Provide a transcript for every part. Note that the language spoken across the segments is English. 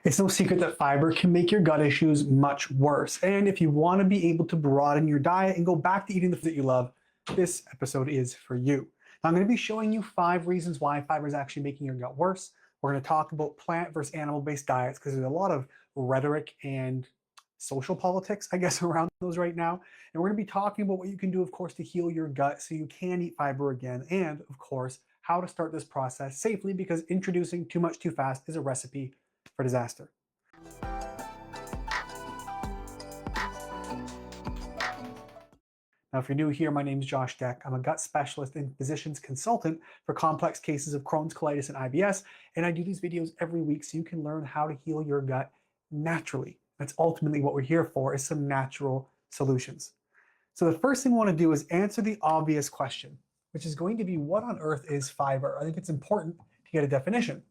It's no secret that fiber can make your gut issues much worse. And if you want to be able to broaden your diet and go back to eating the food that you love, this episode is for you. Now, I'm going to be showing you 5 reasons why fiber is actually making your gut worse. We're going to talk about plant versus animal-based diets because there's a lot of rhetoric and social politics, I guess, around those right now. And we're going to be talking about what you can do, of course, to heal your gut so you can eat fiber again. And, of course, how to start this process safely because introducing too much too fast is a recipe for disaster. Now, if you're new here, my name is Josh Deck. I'm a gut specialist and physician's consultant for complex cases of Crohn's, colitis, and IBS, and I do these videos every week so you can learn how to heal your gut naturally. That's ultimately what we're here for, is some natural solutions. So the first thing we want to do is answer the obvious question, which is going to be, what on earth is fiber? I think it's important to get a definition.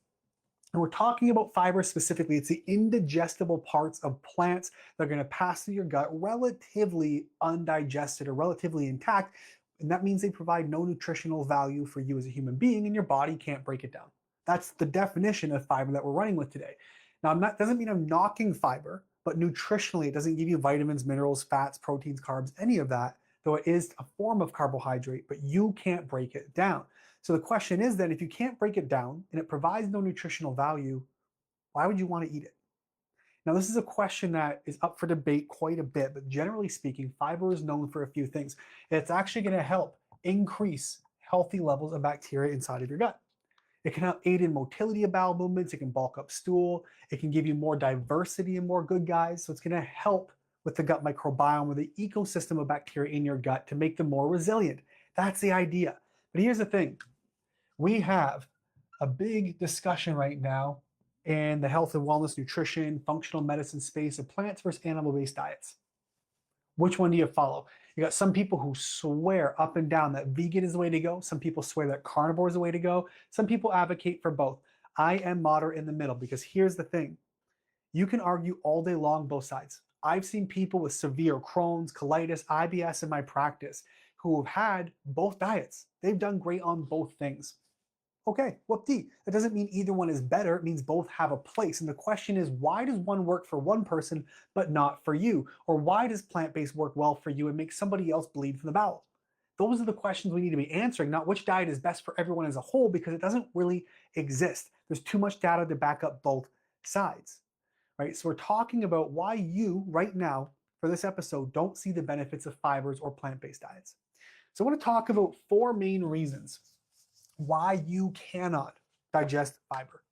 And we're talking about fiber specifically. It's the indigestible parts of plants that are going to pass through your gut relatively undigested or relatively intact. And that means they provide no nutritional value for you as a human being, and your body can't break it down. That's the definition of fiber that we're running with today. Now, doesn't mean I'm knocking fiber, but nutritionally, it doesn't give you vitamins, minerals, fats, proteins, carbs, any of that, though it is a form of carbohydrate, but you can't break it down. So the question is then, if you can't break it down and it provides no nutritional value, why would you want to eat it? Now, this is a question that is up for debate quite a bit, but generally speaking, fiber is known for a few things. It's actually going to help increase healthy levels of bacteria inside of your gut. It can help aid in motility of bowel movements. It can bulk up stool. It can give you more diversity and more good guys. So it's going to help with the gut microbiome or the ecosystem of bacteria in your gut to make them more resilient. That's the idea. But here's the thing. We have a big discussion right now in the health and wellness, nutrition, functional medicine space of plants versus animal-based diets. Which one do you follow? You got some people who swear up and down that vegan is the way to go. Some people swear that carnivore is the way to go. Some people advocate for both. I am moderate in the middle because here's the thing. You can argue all day long both sides. I've seen people with severe Crohn's, colitis, IBS in my practice who have had both diets. They've done great on both things. Okay, whoop-dee. That doesn't mean either one is better. It means both have a place. And the question is, why does one work for one person but not for you? Or why does plant-based work well for you and make somebody else bleed from the bowel? Those are the questions we need to be answering, not which diet is best for everyone as a whole, because it doesn't really exist. There's too much data to back up both sides. Right? So we're talking about why you, right now, for this episode, don't see the benefits of fibers or plant-based diets. So I want to talk about 4 main reasons why you cannot digest fiber.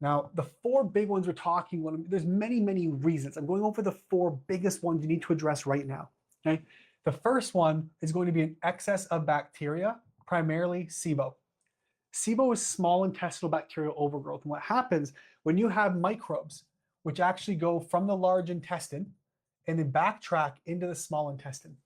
Now, the 4 big ones we're talking about, there's many, many reasons. I'm going over the 4 biggest ones you need to address right now. Okay? The first one is going to be an excess of bacteria, primarily SIBO. SIBO is small intestinal bacterial overgrowth. And what happens when you have microbes, which actually go from the large intestine and then backtrack into the small intestine.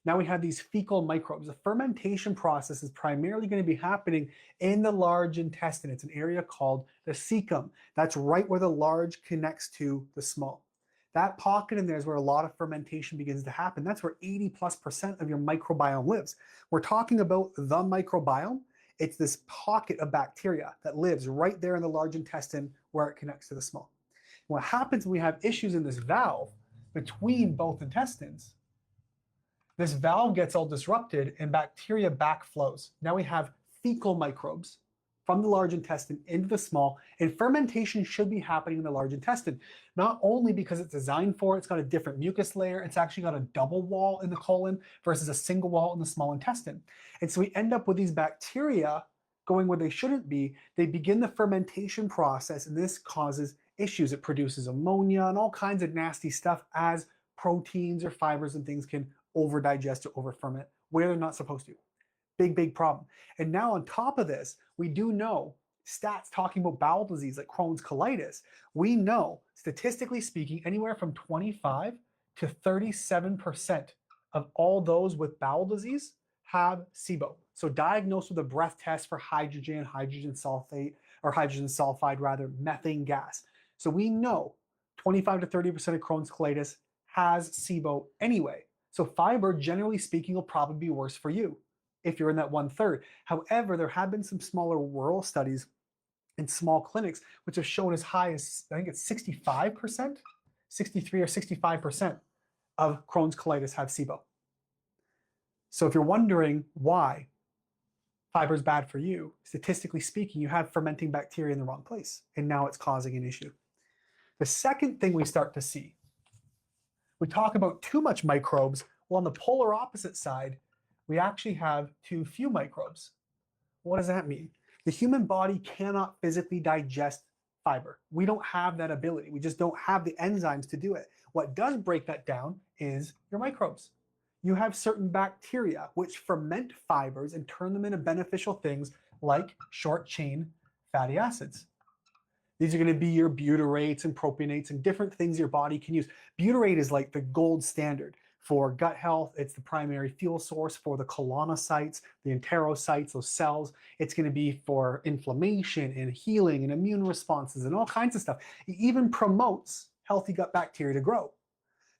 Now we have these fecal microbes. The fermentation process is primarily going to be happening in the large intestine. It's an area called the cecum. That's right where the large connects to the small. That pocket in there is where a lot of fermentation begins to happen. That's where 80+% of your microbiome lives. We're talking about the microbiome. It's this pocket of bacteria that lives right there in the large intestine where it connects to the small. What happens when we have issues in this valve between both intestines, this valve gets all disrupted and bacteria backflows. Now we have fecal microbes from the large intestine into the small, and fermentation should be happening in the large intestine. Not only because it's designed for it, it's got a different mucus layer, it's actually got a double wall in the colon versus a single wall in the small intestine. And so we end up with these bacteria going where they shouldn't be. They begin the fermentation process, and this causes issues. It produces ammonia and all kinds of nasty stuff as proteins or fibers and things can over-digest or over-ferment where they're not supposed to. Big, big problem. And now on top of this, we do know stats talking about bowel disease like Crohn's, colitis. We know, statistically speaking, anywhere from 25 to 37% of all those with bowel disease have SIBO. So diagnosed with a breath test for hydrogen sulfate, or hydrogen sulfide rather, methane gas. So we know 25 to 30% of Crohn's, colitis has SIBO anyway. So fiber, generally speaking, will probably be worse for you if you're in that 1/3. However, there have been some smaller rural studies in small clinics, which have shown as high as, I think it's 65%, 63 or 65% of Crohn's colitis have SIBO. So if you're wondering why fiber is bad for you, statistically speaking, you have fermenting bacteria in the wrong place, and now it's causing an issue. The second thing we start to see, we talk about too much microbes. Well, on the polar opposite side, we actually have too few microbes. What does that mean? The human body cannot physically digest fiber. We don't have that ability. We just don't have the enzymes to do it. What does break that down is your microbes. You have certain bacteria which ferment fibers and turn them into beneficial things like short chain fatty acids. These are going to be your butyrates and propionates and different things your body can use. Butyrate is like the gold standard for gut health. It's the primary fuel source for the colonocytes, the enterocytes, those cells. It's going to be for inflammation and healing and immune responses and all kinds of stuff. It even promotes healthy gut bacteria to grow.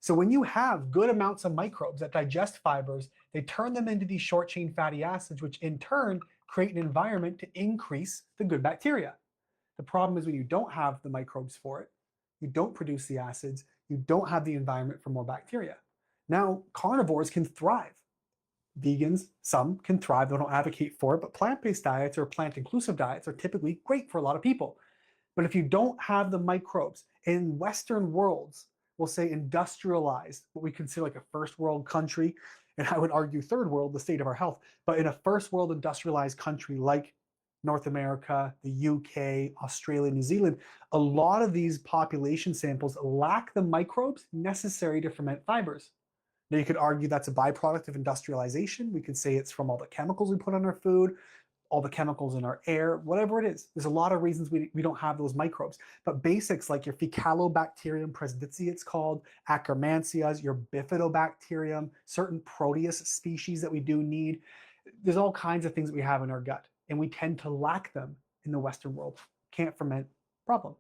So when you have good amounts of microbes that digest fibers, they turn them into these short chain fatty acids, which in turn create an environment to increase the good bacteria. The problem is when you don't have the microbes for it, you don't produce the acids, you don't have the environment for more bacteria. Now, carnivores can thrive. Vegans, some can thrive, they don't advocate for it, but plant-based diets or plant-inclusive diets are typically great for a lot of people. But if you don't have the microbes, in Western worlds, we'll say industrialized, what we consider like a first world country, and I would argue third world, the state of our health, but in a first world industrialized country like North America, the UK, Australia, New Zealand, a lot of these population samples lack the microbes necessary to ferment fibers. Now you could argue that's a byproduct of industrialization. We could say it's from all the chemicals we put on our food, all the chemicals in our air, whatever it is. There's a lot of reasons we don't have those microbes. But basics like your Fecalobacterium presbyteriae, it's called, Akkermansias, your Bifidobacterium, certain Proteus species that we do need. There's all kinds of things that we have in our gut, and we tend to lack them in the Western world. Can't ferment, problem.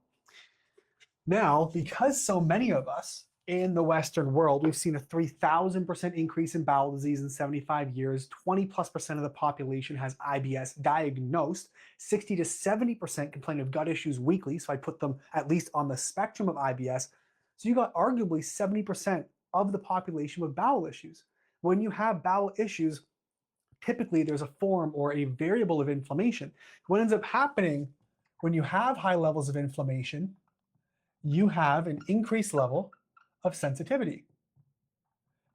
Now, because so many of us in the Western world, we've seen a 3,000% increase in bowel disease in 75 years. 20+% of the population has IBS diagnosed. 60 to 70% complain of gut issues weekly. So I put them at least on the spectrum of IBS. So you got arguably 70% of the population with bowel issues. When you have bowel issues, typically there's a form or a variable of inflammation. What ends up happening when you have high levels of inflammation, you have an increased level of sensitivity.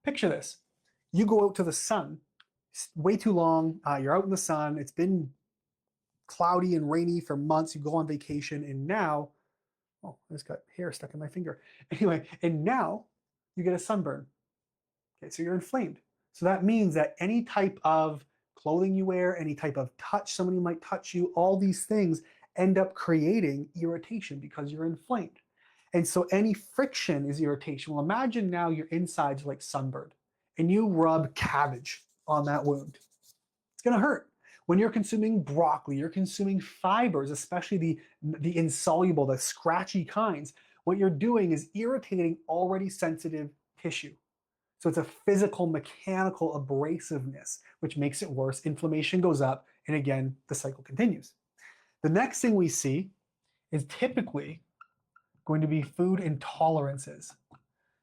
Picture this. You go out to the sun, way too long, you're out in the sun, it's been cloudy and rainy for months, you go on vacation, and now, oh, I just got hair stuck in my finger. Anyway, and now you get a sunburn. Okay, so you're inflamed. So that means that any type of clothing you wear, any type of touch, somebody might touch you, all these things end up creating irritation because you're inflamed. And so any friction is irritation. Well, imagine now your insides are like sunburned and you rub cabbage on that wound. It's gonna hurt. When you're consuming broccoli, you're consuming fibers, especially the insoluble, the scratchy kinds, what you're doing is irritating already sensitive tissue. So it's a physical, mechanical abrasiveness, which makes it worse. Inflammation goes up, and again, the cycle continues. The next thing we see is typically going to be food intolerances.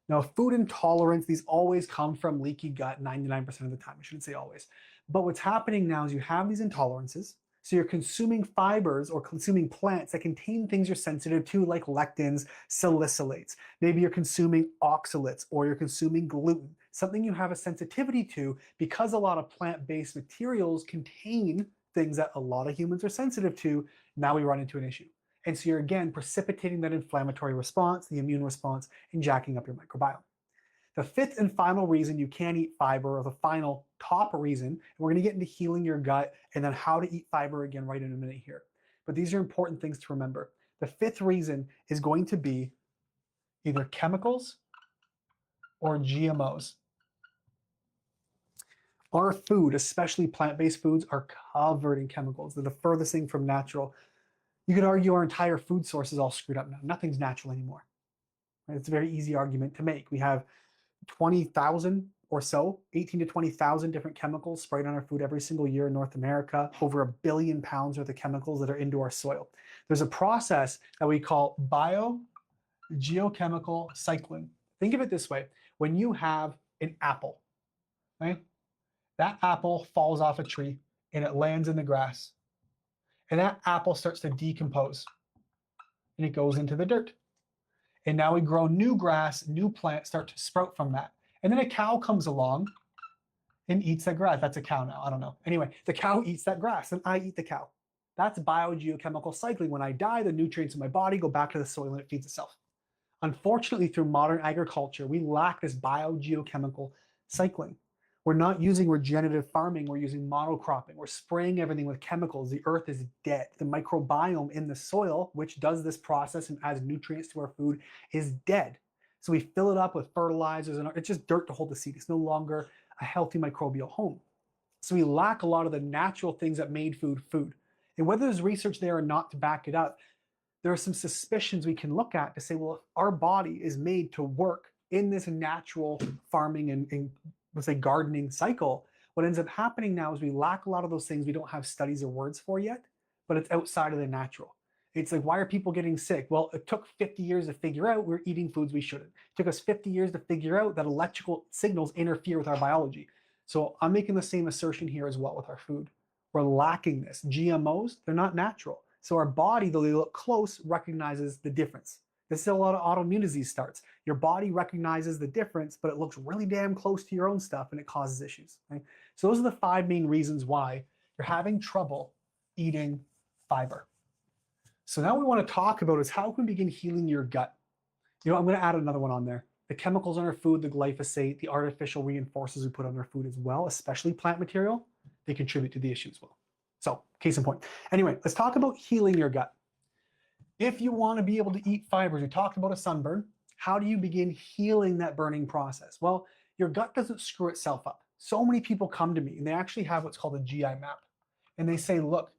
Now, food intolerance, these always come from leaky gut 99% of the time. I shouldn't say always. But what's happening now is you have these intolerances. So you're consuming fibers or consuming plants that contain things you're sensitive to, like lectins, salicylates. Maybe you're consuming oxalates or you're consuming gluten, something you have a sensitivity to because a lot of plant-based materials contain things that a lot of humans are sensitive to. Now we run into an issue. And so you're again precipitating that inflammatory response, the immune response, and jacking up your microbiome. The fifth and final reason you can't eat fiber, or the final top reason, and we're going to get into healing your gut and then how to eat fiber again right in a minute here. But these are important things to remember. The fifth reason is going to be either chemicals or GMOs. Our food, especially plant-based foods, are covered in chemicals. They're the furthest thing from natural. You could argue our entire food source is all screwed up now. Nothing's natural anymore. Right? It's a very easy argument to make. We have 20,000 or so, 18 to 20,000 different chemicals sprayed on our food every single year in North America, over 1 billion pounds worth of chemicals that are into our soil. There's a process that we call biogeochemical cycling. Think of it this way. When you have an apple, right? That apple falls off a tree and it lands in the grass. And that apple starts to decompose and it goes into the dirt. And now we grow new grass, new plants start to sprout from that. And then a cow comes along and eats that grass. That's a cow now, I don't know. Anyway, the cow eats that grass and I eat the cow. That's biogeochemical cycling. When I die, the nutrients in my body go back to the soil and it feeds itself. Unfortunately, through modern agriculture, we lack this biogeochemical cycling. We're not using regenerative farming, we're using monocropping. We're spraying everything with chemicals. The earth is dead. The microbiome in the soil, which does this process and adds nutrients to our food, is dead. So we fill it up with fertilizers and it's just dirt to hold the seed. It's no longer a healthy microbial home. So we lack a lot of the natural things that made food food. And whether there's research there or not to back it up, there are some suspicions we can look at to say, well, if our body is made to work in this natural farming and let's say gardening cycle, what ends up happening now is we lack a lot of those things we don't have studies or words for yet, but it's outside of the natural. It's like, why are people getting sick? Well, it took 50 years to figure out we're eating foods we shouldn't. It took us 50 years to figure out that electrical signals interfere with our biology. So I'm making the same assertion here as well with our food. We're lacking this. GMOs, they're not natural. So our body, though they look close, recognizes the difference. This is a lot of autoimmune disease starts. Your body recognizes the difference, but it looks really damn close to your own stuff and it causes issues. Right? So those are the 5 main reasons why you're having trouble eating fiber. So now what we want to talk about is how can we begin healing your gut? You know, I'm going to add another one on there. The chemicals on our food, the glyphosate, the artificial reinforcers we put on our food as well, especially plant material, they contribute to the issue as well. So case in point. Anyway, let's talk about healing your gut. If you want to be able to eat fibers, we talked about a sunburn. How do you begin healing that burning process? Well, your gut doesn't screw itself up. So many people come to me and they actually have what's called a GI map. And they say, look,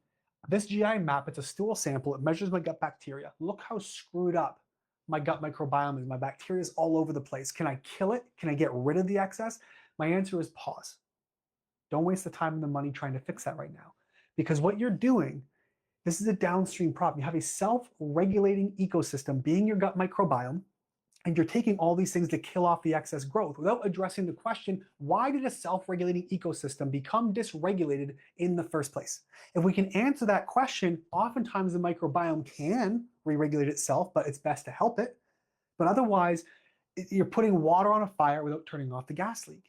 this GI map, it's a stool sample. It measures my gut bacteria. Look how screwed up my gut microbiome is. My bacteria is all over the place. Can I kill it? Can I get rid of the excess? My answer is pause. Don't waste the time and the money trying to fix that right now. Because what you're doing, this is a downstream problem. You have a self-regulating ecosystem being your gut microbiome, and you're taking all these things to kill off the excess growth without addressing the question, why did a self-regulating ecosystem become dysregulated in the first place? If we can answer that question, oftentimes the microbiome can re-regulate itself, but it's best to help it. But otherwise, you're putting water on a fire without turning off the gas leak.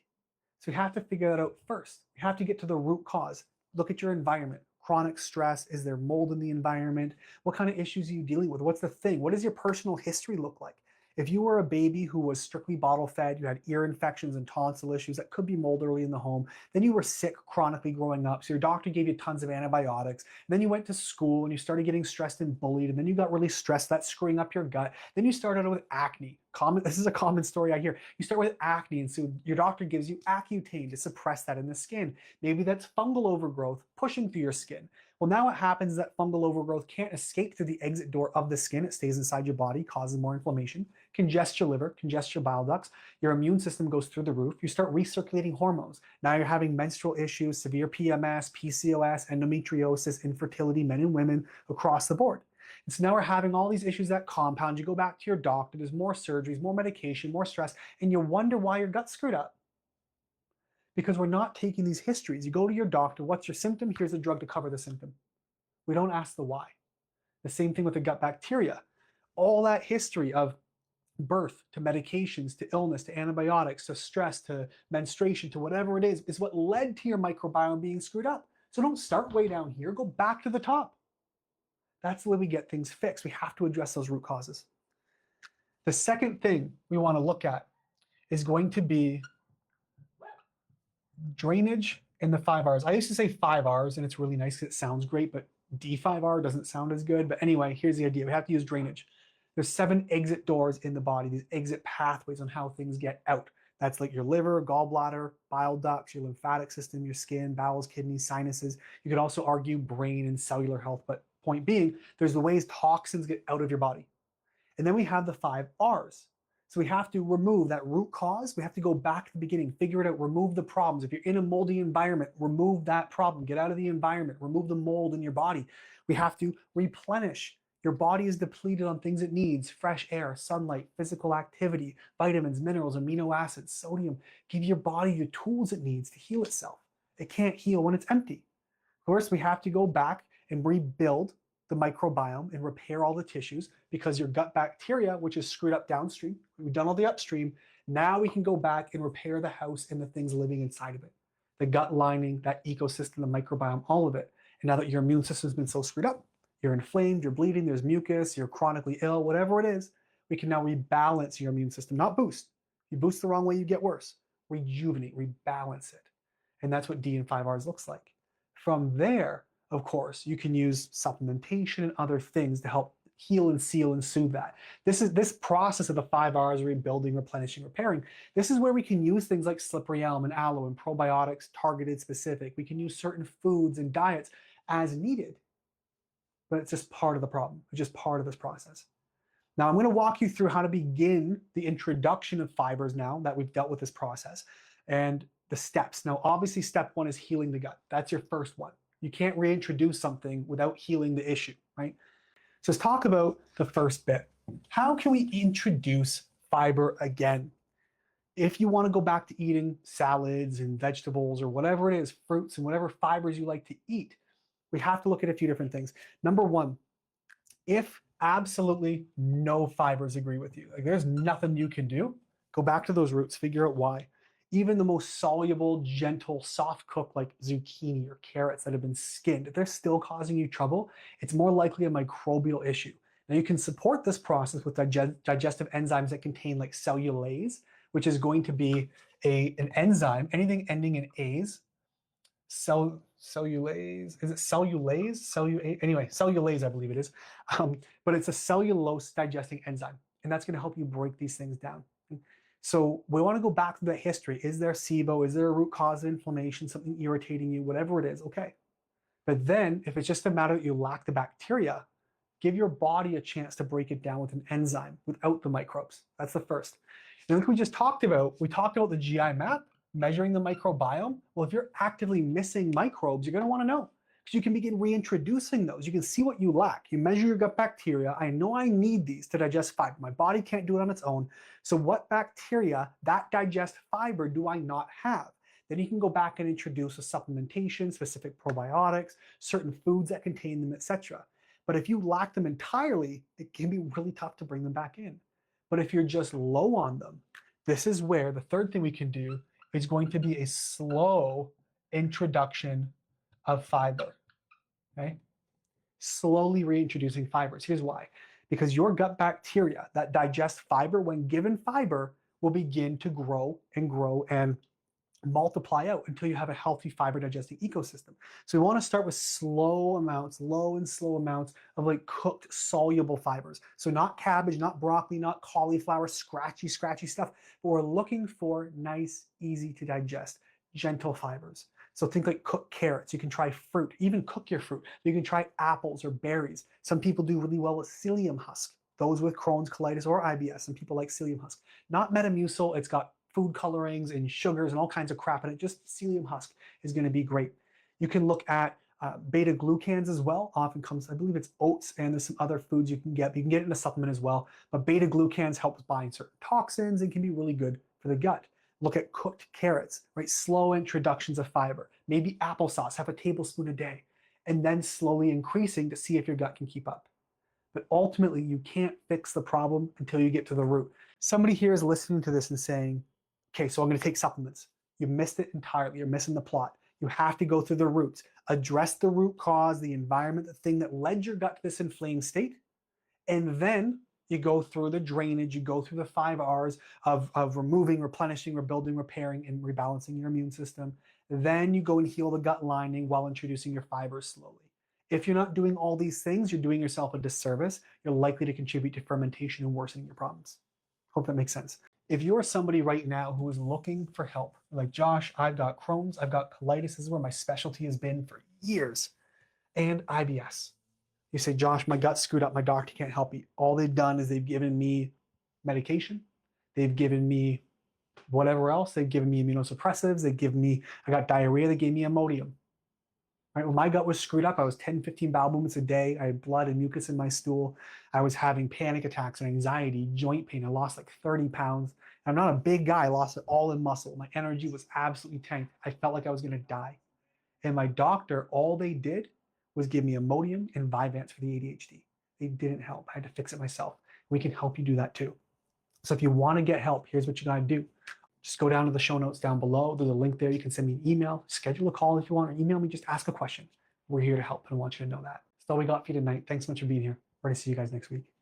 So you have to figure that out first. You have to get to the root cause. Look at your environment. Chronic stress, is there mold in the environment? What kind of issues are you dealing with? What's the thing? What does your personal history look like? If you were a baby who was strictly bottle fed, you had ear infections and tonsil issues, that could be mold early in the home, then you were sick chronically growing up, so your doctor gave you tons of antibiotics, then you went to school and you started getting stressed and bullied, and then you got really stressed, that's screwing up your gut, then you started out with acne. This is a common story I hear. You start with acne, and so your doctor gives you Accutane to suppress that in the skin. Maybe that's fungal overgrowth pushing through your skin. Well, now what happens is that fungal overgrowth can't escape through the exit door of the skin. It stays inside your body, causes more inflammation, congests your liver, congests your bile ducts. Your immune system goes through the roof. You start recirculating hormones. Now you're having menstrual issues, severe PMS, PCOS, endometriosis, infertility, men and women across the board. And so now we're having all these issues that compound. You go back to your doctor, there's more surgeries, more medication, more stress, and you wonder why your gut's screwed up. Because we're not taking these histories. You go to your doctor, what's your symptom? Here's a drug to cover the symptom. We don't ask the why. The same thing with the gut bacteria. All that history of birth to medications to illness to antibiotics to stress to menstruation to whatever it is what led to your microbiome being screwed up. So don't start way down here, go back to the top. That's the way we get things fixed. We have to address those root causes. The second thing we want to look at is going to be drainage in the 5 R's. I used to say 5 R's and it's really nice because it sounds great, but D5R doesn't sound as good. But anyway, here's the idea. We have to use drainage. There's 7 exit doors in the body, these exit pathways on how things get out. That's like your liver, gallbladder, bile ducts, your lymphatic system, your skin, bowels, kidneys, sinuses. You could also argue brain and cellular health, but point being, there's the ways toxins get out of your body. And then we have the 5 R's. So we have to remove that root cause. We have to go back to the beginning, figure it out, remove the problems. If you're in a moldy environment, remove that problem, get out of the environment, remove the mold in your body. We have to replenish. Your body is depleted on things it needs: fresh air, sunlight, physical activity, vitamins, minerals, amino acids, sodium. Give your body the tools it needs to heal itself. It can't heal when it's empty. First, we have to go back and rebuild the microbiome and repair all the tissues, because your gut bacteria, which is screwed up downstream, we've done all the upstream. Now we can go back and repair the house and the things living inside of it. The gut lining, that ecosystem, the microbiome, all of it. And now that your immune system's been so screwed up, you're inflamed, you're bleeding, there's mucus, you're chronically ill, whatever it is, we can now rebalance your immune system, not boost. You boost the wrong way, you get worse. Rejuvenate, rebalance it. And that's what D and 5Rs looks like. From there, of course, you can use supplementation and other things to help heal and seal and soothe that. This process of the 5Rs, rebuilding, replenishing, repairing. This is where we can use things like slippery elm and aloe and probiotics, targeted, specific. We can use certain foods and diets as needed, but it's just part of the problem. It's just part of this process. Now I'm going to walk you through how to begin the introduction of fibers now that we've dealt with this process, and the steps. Now, obviously, step one is healing the gut. That's your first one. You can't reintroduce something without healing the issue, right? So let's talk about the first bit. How can we introduce fiber again? If you want to go back to eating salads and vegetables or whatever it is, fruits and whatever fibers you like to eat, we have to look at a few different things. Number one, if absolutely no fibers agree with you, like there's nothing you can do, go back to those roots, figure out why. Even the most soluble, gentle, soft cook like zucchini or carrots that have been skinned, if they're still causing you trouble, it's more likely a microbial issue. Now you can support this process with digestive enzymes that contain like cellulase, which is going to be an enzyme, anything ending in A's. Cellulase, is it cellulase? Anyway, cellulase, I believe it is. But it's a cellulose digesting enzyme, and that's going to help you break these things down. So we want to go back to that history. Is there SIBO? Is there a root cause of inflammation, something irritating you, whatever it is, okay. But then if it's just a matter that you lack the bacteria, give your body a chance to break it down with an enzyme without the microbes. That's the first. And like we just talked about, we talked about the GI map, measuring the microbiome. Well, if you're actively missing microbes, you're going to want to know, because you can begin reintroducing those. You can see what you lack. You measure your gut bacteria. I know I need these to digest fiber. My body can't do it on its own. So what bacteria that digest fiber do I not have? Then you can go back and introduce a supplementation, specific probiotics, certain foods that contain them, etc. But if you lack them entirely, it can be really tough to bring them back in. But if you're just low on them, this is where the third thing we can do is going to be a slow introduction of fiber, okay? Slowly reintroducing fibers. Here's why. Because your gut bacteria that digest fiber, when given fiber, will begin to grow and multiply out until you have a healthy fiber digesting ecosystem. So we want to start with slow amounts, low and slow amounts of like cooked soluble fibers. So not cabbage, not broccoli, not cauliflower, scratchy stuff, but we're looking for nice, easy to digest, gentle fibers. So think like cooked carrots. You can try fruit, even cook your fruit. You can try apples or berries. Some people do really well with psyllium husk. Those with Crohn's, colitis, or IBS, some people like psyllium husk. Not Metamucil, it's got food colorings and sugars and all kinds of crap in it. Just psyllium husk is going to be great. You can look at beta glucans as well. Often comes, I believe it's oats, and there's some other foods you can get. You can get it in a supplement as well. But beta glucans help bind certain toxins and can be really good for the gut. Look at cooked carrots, right? Slow introductions of fiber. Maybe applesauce, have a tablespoon a day, and then slowly increasing to see if your gut can keep up. But ultimately, you can't fix the problem until you get to the root. Somebody here is listening to this and saying, okay, so I'm going to take supplements. You missed it entirely. You're missing the plot. You have to go through the roots. Address the root cause, the environment, the thing that led your gut to this inflamed state, and then you go through the drainage, you go through the 5Rs of removing, replenishing, rebuilding, repairing, and rebalancing your immune system. Then you go and heal the gut lining while introducing your fibers slowly. If you're not doing all these things, you're doing yourself a disservice. You're likely to contribute to fermentation and worsening your problems. Hope that makes sense. If you're somebody right now who is looking for help, like Josh, I've got Crohn's, I've got colitis, this is where my specialty has been for years, and IBS. You say, Josh, my gut's screwed up, my doctor can't help me. All they've done is they've given me medication, They've given me whatever else. They've given me immunosuppressives. I got diarrhea. They gave me Imodium. Right? When my gut was screwed up, I was 10, 15 bowel movements a day. I had blood and mucus in my stool. I was having panic attacks and anxiety, joint pain. I lost like 30 pounds. I'm not a big guy. I lost it all in muscle. My energy was absolutely tanked. I felt like I was going to die. And my doctor, all they did was give me Imodium and Vyvanse for the ADHD. They didn't help. I had to fix it myself. We can help you do that too. So if you want to get help, here's what you got to do. Just go down to the show notes down below. There's a link there. You can send me an email, schedule a call if you want, or email me, just ask a question. We're here to help and I want you to know that. That's all we got for you tonight. Thanks so much for being here. We're going to see you guys next week.